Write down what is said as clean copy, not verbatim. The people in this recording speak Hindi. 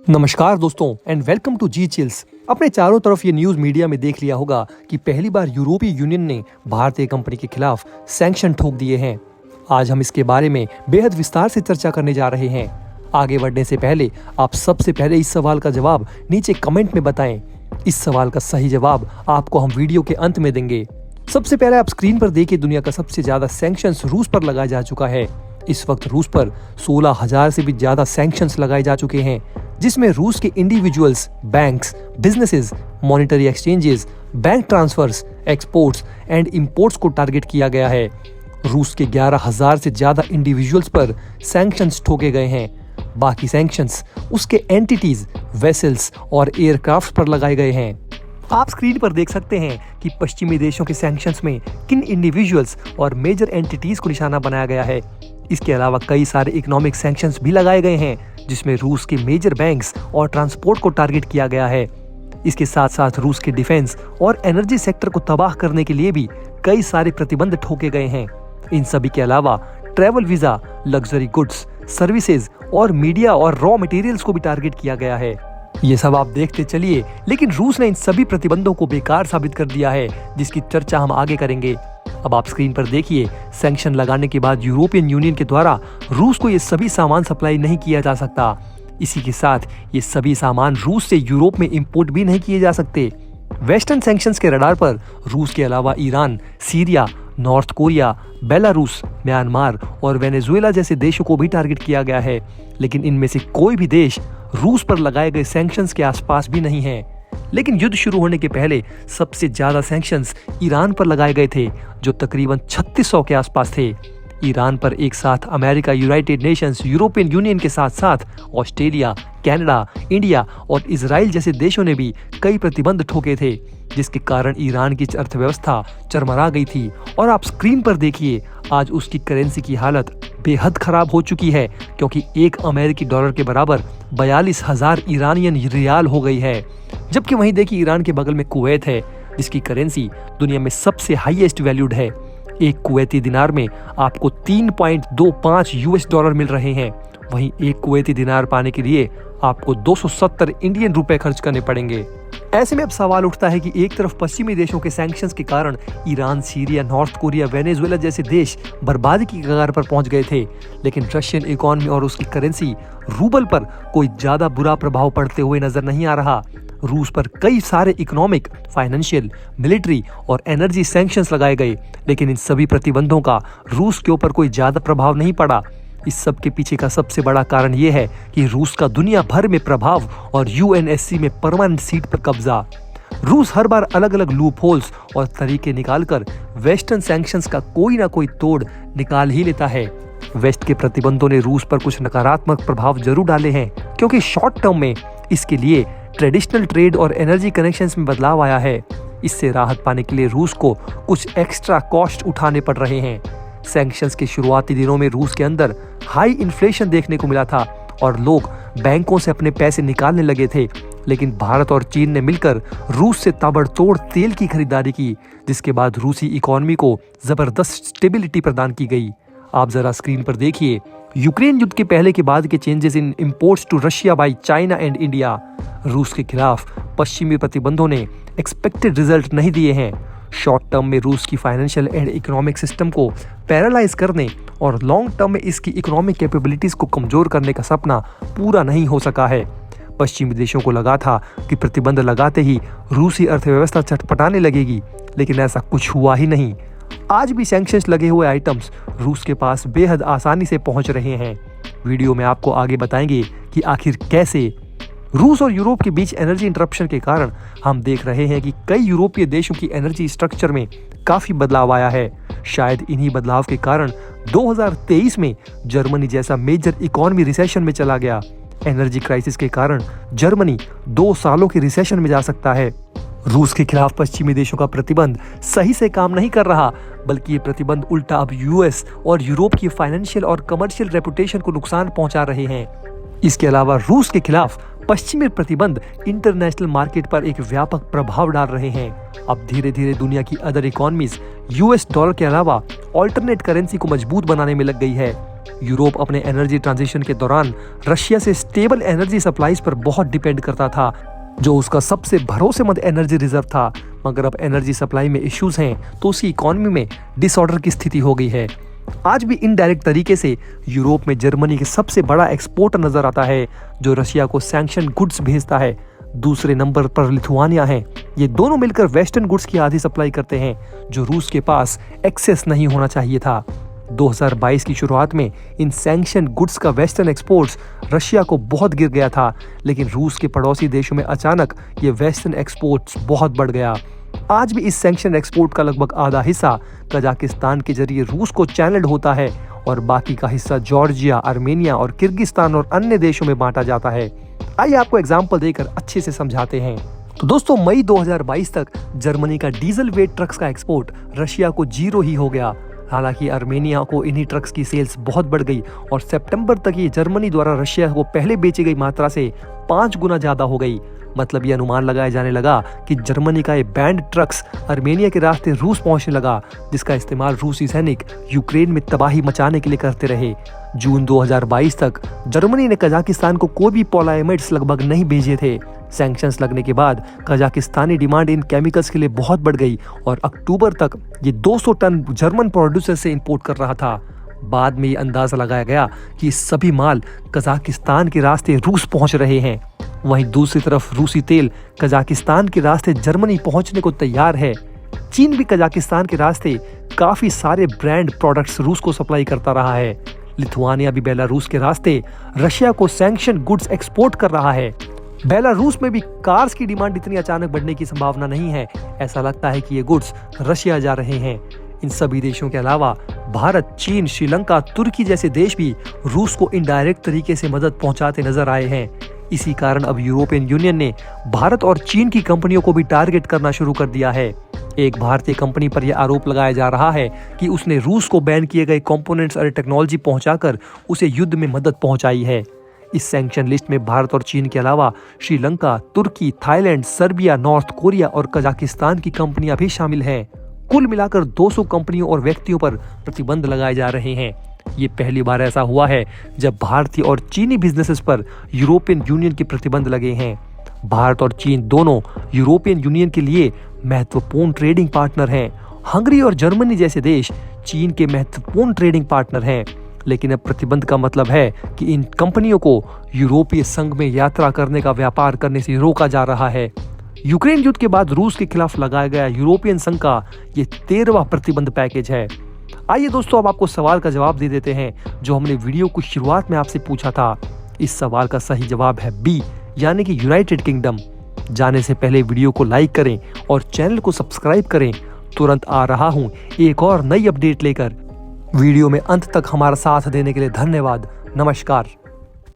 नमस्कार दोस्तों and welcome to G chills. अपने चारों तरफ ये न्यूज मीडिया में देख लिया होगा कि पहली बार यूरोपीय यूनियन ने भारतीय कंपनी के खिलाफ सैंक्शन ठोक दिए हैं। आज हम इसके बारे में बेहद विस्तार से चर्चा करने जा रहे हैं। आगे बढ़ने से पहले आप सबसे पहले इस सवाल का जवाब नीचे कमेंट में बताएं। इस सवाल का सही जवाब आपको हम वीडियो के अंत में देंगे। सबसे पहले आप स्क्रीन पर देखिए, दुनिया का सबसे ज्यादा सैंक्शंस रूस पर लगाया जा चुका है। इस वक्त रूस पर 16,000 से भी ज्यादा सैंक्शंस लगाए जा चुके हैं, जिसमें रूस के individuals, banks, businesses, monetary exchanges, bank transfers, exports and imports को टारगेट किया गया है। रूस के 11,000 से ज्यादा इंडिविजुअल्स पर सैंक्शंस ठोके गए हैं। बाकी सैंक्शंस उसके एंटिटीज, वेसल्स और एयरक्राफ्ट पर लगाए गए हैं। आप स्क्रीन पर देख सकते हैं कि पश्चिमी देशों के सैंक्शंस में किन इंडिविजुअल्स और मेजर एंटिटीज को निशाना बनाया गया है। इसके अलावा कई सारे इकोनॉमिक सैंक्शंस भी लगाए गए हैं, जिसमें रूस के मेजर बैंक्स और ट्रांसपोर्ट को टारगेट किया गया है। इसके साथ साथ रूस के डिफेंस और एनर्जी सेक्टर को तबाह करने के लिए भी कई सारे प्रतिबंध ठोके गए हैं। इन सभी के अलावा travel visa, luxury goods, services और मीडिया और रॉ मटेरियल्स को भी टारगेट किया गया है। ये सब आप देखते चलिए, लेकिन रूस ने इन सभी प्रतिबंधों को बेकार साबित कर दिया है, जिसकी चर्चा हम आगे करेंगे। अब आप स्क्रीन पर देखिए, सैंक्शन लगाने के बाद यूरोपियन यूनियन के द्वारा रूस को ये सभी सामान सप्लाई नहीं किया जा सकता। इसी के साथ ये सभी सामान रूस से यूरोप में इंपोर्ट भी नहीं किए जा सकते। वेस्टर्न सैंक्शंस के रडार पर रूस के अलावा Iran, Syria, north Korea, Belarus, Myanmar और वेनेजुएला जैसे देशों को भी टारगेट किया गया है, लेकिन इनमें से कोई भी देश रूस पर लगाए गए सैंक्शंस के आसपास भी नहीं है। लेकिन युद्ध शुरू होने के पहले सबसे ज्यादा सैंक्शंस ईरान पर लगाए गए थे, जो तकरीबन 3600 के आसपास थे। ईरान पर एक साथ America, United Nations, European union के साथ साथ ऑस्ट्रेलिया, कनाडा, इंडिया और इजराइल जैसे देशों ने भी कई प्रतिबंध ठोके थे, जिसके कारण ईरान की अर्थव्यवस्था चरमरा गई थी। और आप स्क्रीन पर देखिए, आज उसकी करेंसी की हालत बेहद खराब हो चुकी है, क्योंकि एक अमेरिकी डॉलर के बराबर 42,000 ईरानियन रियाल हो गई है। जबकि वहीं देखिए, ईरान के बगल में कुवैत है, जिसकी करेंसी दुनिया में सबसे हाईएस्ट वैल्यूड है। एक कुवैती दिनार में आपको 3.25 यूएस डॉलर मिल रहे हैं। वहीं एक कुवैती दिनार पाने के लिए आपको 270 इंडियन रुपए खर्च करने पड़ेंगे। ऐसे में अब सवाल उठता है कि एक तरफ पश्चिमी देशों के सैंक्शंस के कारण Iran, Syria, north Korea, Venezuela जैसे देश बर्बादी की कगार पर पहुंच गए थे, लेकिन रशियन इकोनॉमी और उसकी करेंसी रूबल पर कोई ज्यादा बुरा प्रभाव पड़ते हुए नजर नहीं आ रहा। रूस पर कई सारे इकोनॉमिक, फाइनेंशियल, मिलिट्री और एनर्जी सैंक्शंस लगाए गए, लेकिन इन सभी प्रतिबंधों का रूस के ऊपर कोई ज्यादा प्रभाव नहीं पड़ा। इस सब के पीछे का सबसे बड़ा कारण यह है कि रूस का दुनिया भर में प्रभाव और यूएनएससी में परमानेंट सीट पर कब्जा। रूस हर बार अलग अलग लूप होल्स और तरीके निकालकर वेस्टर्न सैंक्शंस का कोई ना कोई तोड़ निकाल ही लेता है। वेस्ट के प्रतिबंधों ने रूस पर कुछ नकारात्मक प्रभाव जरूर डाले हैं, क्योंकि शॉर्ट टर्म में इसके लिए ट्रेडिशनल ट्रेड और एनर्जी कनेक्शंस में बदलाव आया है। इससे राहत पाने के लिए रूस को कुछ एक्स्ट्रा कॉस्ट उठाने पड़ रहे हैं। सैंक्शंस के शुरुआती दिनों में रूस के अंदर हाई इन्फ्लेशन देखने को मिला था और लोग बैंकों से अपने पैसे निकालने लगे थे, लेकिन भारत और चीन ने मिलकर रूस से ताबड़तोड़ तेल की खरीदारी की, जिसके बाद रूसी इकोनॉमी को जबरदस्त स्टेबिलिटी प्रदान की गई। आप जरा स्क्रीन पर देखिए, यूक्रेन युद्ध के पहले के बाद के changes in imports to Russia by China and India. रूस के खिलाफ पश्चिमी प्रतिबंधों ने एक्सपेक्टेड रिजल्ट नहीं दिए हैं। शॉर्ट टर्म में रूस की फाइनेंशियल एंड इकोनॉमिक सिस्टम को पैरालाइज करने और लॉन्ग टर्म में इसकी इकोनॉमिक कैपेबिलिटीज को कमजोर करने का सपना पूरा नहीं हो सका है। पश्चिमी देशों को लगा था कि प्रतिबंध लगाते ही रूसी अर्थव्यवस्था चटपटाने लगेगी, लेकिन ऐसा कुछ हुआ ही नहीं। आज भी सैंक्शंस लगे हुए आइटम्स रूस के पास बेहद आसानी से पहुंच रहे हैं। वीडियो में आपको आगे बताएंगे कि आखिर कैसे। रूस और यूरोप के बीच एनर्जी इंटरप्शन के कारण हम देख रहे हैं कि कई यूरोपीय देशों की एनर्जी स्ट्रक्चर में काफी बदलाव आया है। शायद इन्हीं बदलाव के कारण 2023 में जर्मनी जैसा मेजर इकोनॉमी रिसेशन में चला गया। एनर्जी क्राइसिस के कारण जर्मनी 2 सालों के रिसेशन में जा सकता है। रूस के खिलाफ पश्चिमी देशों का प्रतिबंध सही से काम नहीं कर रहा, बल्कि ये प्रतिबंध उल्टा अब यूएस और यूरोप की फाइनेंशियल और कमर्शियल रेपुटेशन को नुकसान पहुंचा रहे हैं। इसके अलावा रूस के खिलाफ पश्चिमी प्रतिबंध इंटरनेशनल मार्केट पर एक व्यापक प्रभाव डाल रहे हैं। अब धीरे धीरे दुनिया की अदर इकोनॉमीज यूएस डॉलर के अलावा ऑल्टरनेट करेंसी को मजबूत बनाने में लग गई है। यूरोप अपने एनर्जी ट्रांजिशन के दौरान रशिया से स्टेबल एनर्जी सप्लाईज पर बहुत डिपेंड करता था, जो उसका सबसे भरोसेमंद एनर्जी रिजर्व था। मगर अब एनर्जी सप्लाई में इश्यूज हैं तो उसकी इकोनॉमी में डिसऑर्डर की स्थिति हो गई है। आज भी इनडायरेक्ट तरीके से यूरोप में जर्मनी के सबसे बड़ा एक्सपोर्टर नजर आता है, जो रशिया को सैंक्शन गुड्स भेजता है। दूसरे नंबर पर लिथुआनिया है। ये दोनों मिलकर वेस्टर्न गुड्स की आधी सप्लाई करते हैं, जो रूस के पास एक्सेस नहीं होना चाहिए था। 2022 की शुरुआत में इन सैंक्शन गुड्स का वेस्टर्न एक्सपोर्ट्स रशिया को बहुत गिर गया था, लेकिन रूस के पड़ोसी देशों में अचानक ये वेस्टर्न एक्सपोर्ट्स बहुत बढ़ गया। आज भी इस सैंक्शन एक्सपोर्ट का लगभग आधा हिस्सा कजाकिस्तान के जरिए रूस को चैनल्ड होता है और बाकी का हिस्सा जॉर्जिया, आर्मेनिया और किर्गिस्तान और अन्य देशों में बांटा जाता है। आइए आपको एग्जाम्पल देकर अच्छे से समझाते हैं। तो दोस्तों, मई 2022 तक जर्मनी का डीजल वेट ट्रक्स का एक्सपोर्ट रशिया को 0 ही हो गया। हालांकि आर्मेनिया को इन्हीं ट्रक्स की सेल्स बहुत बढ़ गई और सितंबर तक ये जर्मनी द्वारा रशिया को पहले बेची गई मात्रा से 5 गुना ज्यादा हो गई। मतलब ये अनुमान लगाया जाने लगा कि जर्मनी का ये बैंड ट्रक्स आर्मेनिया के रास्ते रूस पहुंचने लगा, जिसका इस्तेमाल रूसी सैनिक यूक्रेन में तबाही मचाने के लिए करते रहे। जून 2022 तक जर्मनी ने कजाकिस्तान को कोई भी पॉलाइमाइड्स लगभग नहीं भेजे थे। सैंक्शंस लगने के बाद कजाकिस्तानी डिमांड इन केमिकल्स के लिए बहुत बढ़ गई और अक्टूबर तक ये 200 टन जर्मन प्रोड्यूसर से इंपोर्ट कर रहा था। बाद में ये अंदाजा लगाया गया कि सभी माल कजाकिस्तान के रास्ते रूस पहुंच रहे हैं। वहीं दूसरी तरफ रूसी तेल कजाकिस्तान के रास्ते जर्मनी पहुंचने को तैयार है। चीन भी कजाकिस्तान के रास्ते काफी सारे ब्रांड प्रोडक्ट्स रूस को सप्लाई करता रहा है। लिथुआनिया भी बेलारूस के रास्ते रशिया को सैंक्शन गुड्स एक्सपोर्ट कर रहा है। बेलारूस में भी कार्स की डिमांड इतनी अचानक बढ़ने की संभावना नहीं है। ऐसा लगता है कि ये गुड्स रशिया जा रहे हैं। इन सभी देशों के अलावा भारत, चीन, श्रीलंका, तुर्की जैसे देश भी रूस को इनडायरेक्ट तरीके से मदद पहुंचाते नजर आए हैं। इसी कारण अब यूरोपियन यूनियन ने भारत और चीन की कंपनियों को भी टारगेट करना शुरू कर दिया है। एक भारतीय कंपनी पर यह आरोप लगाया जा रहा है कि उसने रूस को बैन किए गए कंपोनेंट्स और टेक्नोलॉजी पहुंचाकर उसे युद्ध में मदद पहुंचाई है। इस सैंक्शन लिस्ट में भारत और चीन के अलावा श्रीलंका, तुर्की, थाईलैंड, सर्बिया, नॉर्थ कोरिया और कजाकिस्तान की कंपनियां भी शामिल हैं। कुल मिलाकर 200 कंपनियों और व्यक्तियों पर प्रतिबंध लगाए जा रहे हैं। ये पहली बार ऐसा हुआ है जब भारतीय और चीनी बिजनेसेस पर यूरोपियन यूनियन के प्रतिबंध लगे हैं। भारत और चीन दोनों यूरोपियन यूनियन के लिए महत्वपूर्ण ट्रेडिंग पार्टनर हैं। हंगरी और जर्मनी जैसे देश चीन के महत्वपूर्ण ट्रेडिंग पार्टनर हैं। लेकिन अब प्रतिबंध का मतलब है कि इन कंपनियों को यूरोपीय संघ में यात्रा करने का व्यापार करने से रोका जा रहा है। यूक्रेन युद्ध के बाद रूस के खिलाफ लगाया गया यूरोपियन संघ का ये 13वां प्रतिबंध पैकेज है। आइए दोस्तों, अब आपको सवाल का जवाब दे देते हैं जो हमने वीडियो की शुरुआत में आपसे पूछा था। इस सवाल का सही जवाब है बी, यानी कि यूनाइटेड किंगडम। जाने से पहले वीडियो को लाइक करें और चैनल को सब्सक्राइब करें। तुरंत आ रहा हूं एक और नई अपडेट लेकर। वीडियो में अंत तक हमारा साथ देने के लिए धन्यवाद। नमस्कार।